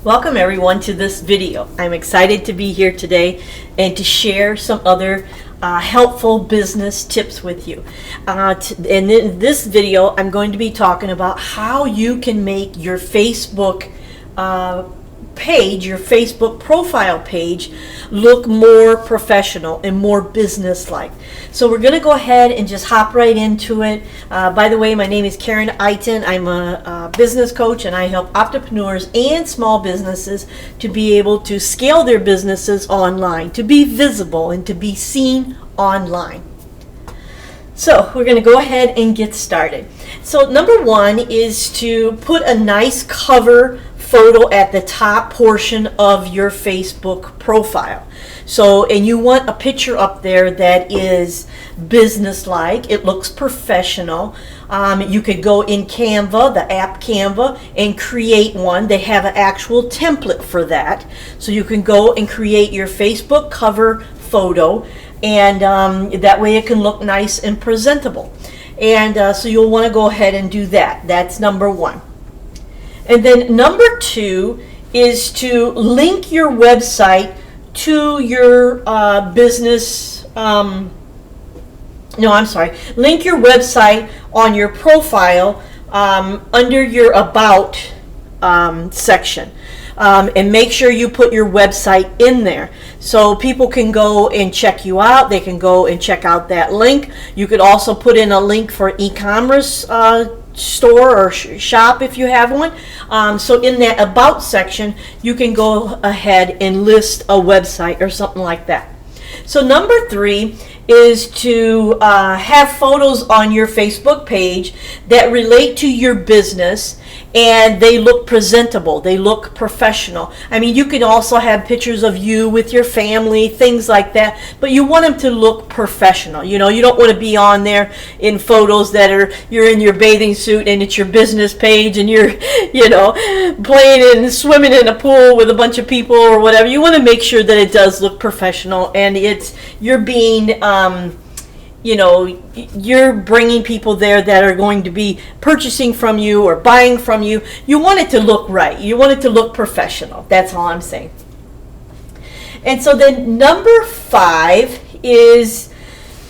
Welcome everyone to this video. I'm excited to be here today and to share some other helpful business tips with you. And in this video, I'm going to be talking about how you can make your Facebook page, your Facebook profile page, look more professional and more business-like. So we're going to go ahead and just hop right into it. By the way, my name is Karen Eiton. I'm a business coach, and I help entrepreneurs and small businesses to be able to scale their businesses online, to be visible and to be seen online. So we're going to go ahead and get started. So number one is to put a nice cover photo at the top portion of your Facebook profile. So, and you want a picture up there that is business-like. It looks professional. You could go in Canva, the app Canva, and create one. They have an actual template for that. So you can go and create your Facebook cover photo, and that way it can look nice and presentable. And so you'll want to go ahead and do that. That's number one. And then number two is to link your website to your business. Link your website on your profile under your About section. And make sure you put your website in there so people can go and check you out. They can go and check out that link. You could also put in a link for e-commerce store or shop if you have one. So in that About section, you can go ahead and list a website or something like that. So number three is to have photos on your Facebook page that relate to your business and they look presentable, they look professional. I mean, you can also have pictures of you with your family, things like that, but you want them to look professional. You know, you don't want to be on there in photos that you're in your bathing suit and it's your business page and you're, playing and swimming in a pool with a bunch of people or whatever. You want to make sure that it does look professional and you're being you're bringing people there that are going to be purchasing from you or buying from you. You want it to look right. You want it to look professional. That's all I'm saying. And so then number five is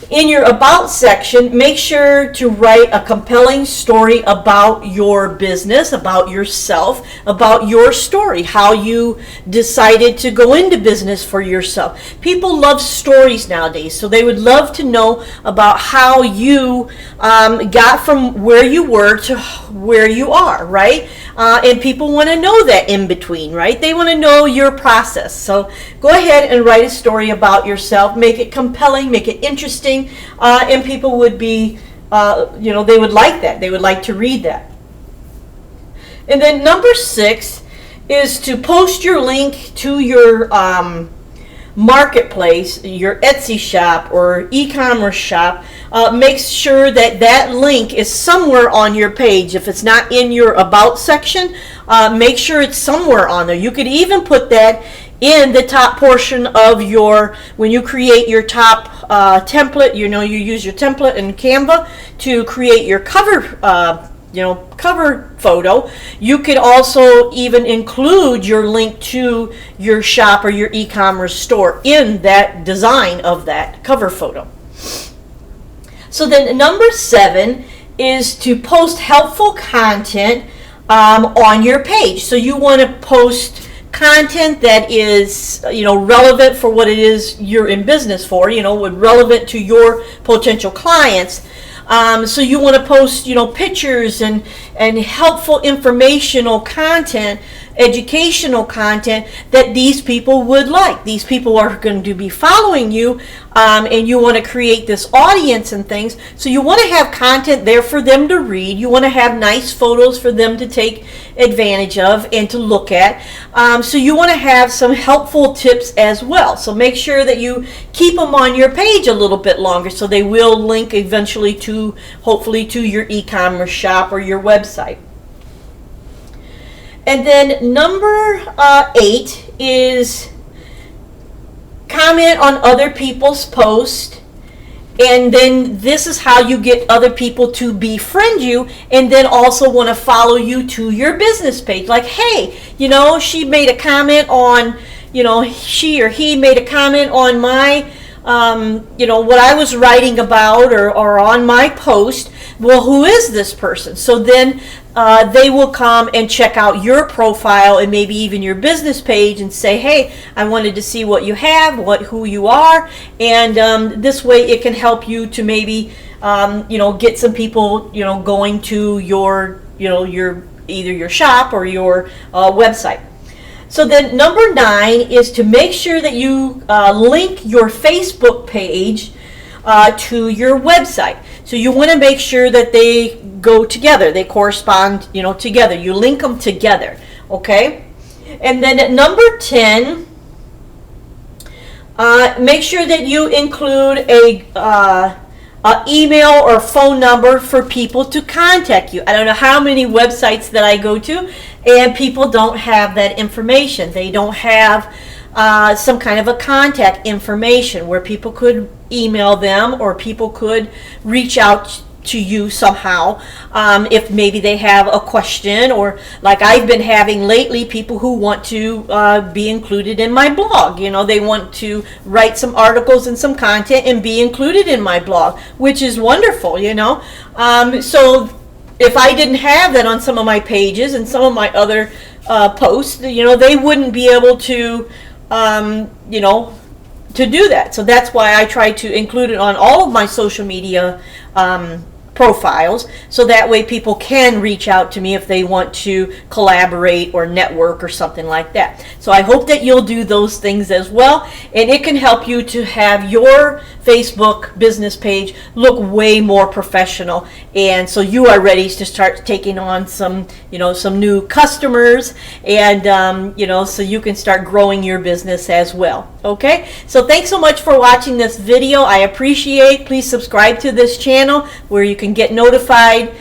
in your About section, make sure to write a compelling story about your business, about yourself, about your story, how you decided to go into business for yourself. People love stories nowadays, so they would love to know about how you got from where you were to where you are, right? And people want to know that in between, right? They want to know your process. So go ahead and write a story about yourself, make it compelling, make it interesting, and people would be, they would like that. They would like to read that. And then number six is to post your link to your marketplace, your Etsy shop or e-commerce shop. Make sure that link is somewhere on your page. If it's not in your About section, make sure it's somewhere on there. You could even put that in the top portion of when you create your top template. You use your template in Canva to create your cover cover photo. You could also even include your link to your shop or your e-commerce store in that design of that cover photo. So then number seven is to post helpful content on your page. So you want to post content that is relevant for what it is you're in business for, relevant to your potential clients. So you want to post pictures and helpful informational content, educational content that these people would like. These people are going to be following you, and you want to create this audience and things. So you want to have content there for them to read. You want to have nice photos for them to take advantage of and to look at. So you want to have some helpful tips as well. So make sure that you keep them on your page a little bit longer so they will link eventually hopefully to your e-commerce shop or your website. And then number 8 is comment on other people's posts And then this is how you get other people to befriend you and then also want to follow you to your business page. Like, hey, she made a comment on, she or he made a comment on my, what I was writing about or on my post. Well, who is this person? So then they will come and check out your profile and maybe even your business page and say, hey, I wanted to see what you have, who you are, and this way it can help you to maybe get some people going to your your either your shop or your website. So then number 9 is to make sure that you link your Facebook page to your website. So you want to make sure that they go together, they correspond, together. You link them together, okay? And then at number 10, make sure that you include a email or phone number for people to contact you. I don't know how many websites that I go to, and people don't have that information. They don't have some kind of a contact information where people could email them or people could reach out to you somehow if maybe they have a question, or like I've been having lately, people who want to be included in my blog. They want to write some articles and some content and be included in my blog, which is wonderful. So if I didn't have that on some of my pages and some of my other posts, they wouldn't be able to to do that. So that's why I try to include it on all of my social media profiles, so that way people can reach out to me if they want to collaborate or network or something like that. So I hope that you'll do those things as well, and it can help you to have your Facebook business page look way more professional, and so you are ready to start taking on some new customers, and so you can start growing your business as well. Okay, so thanks so much for watching this video. I appreciate. Please subscribe to this channel where you can get notified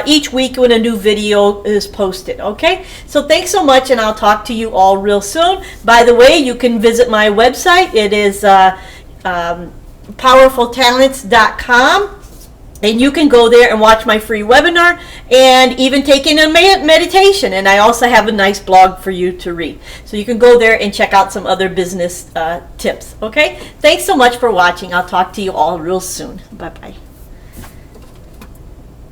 each week when a new video is posted. Okay, so thanks so much, and I'll talk to you all real soon. By the way, you can visit my website. It is powerfultalents.com, and you can go there and watch my free webinar and even take in a meditation, and I also have a nice blog for you to read, so you can go there and check out some other business tips. Okay, thanks so much for watching. I'll talk to you all real soon. Bye bye.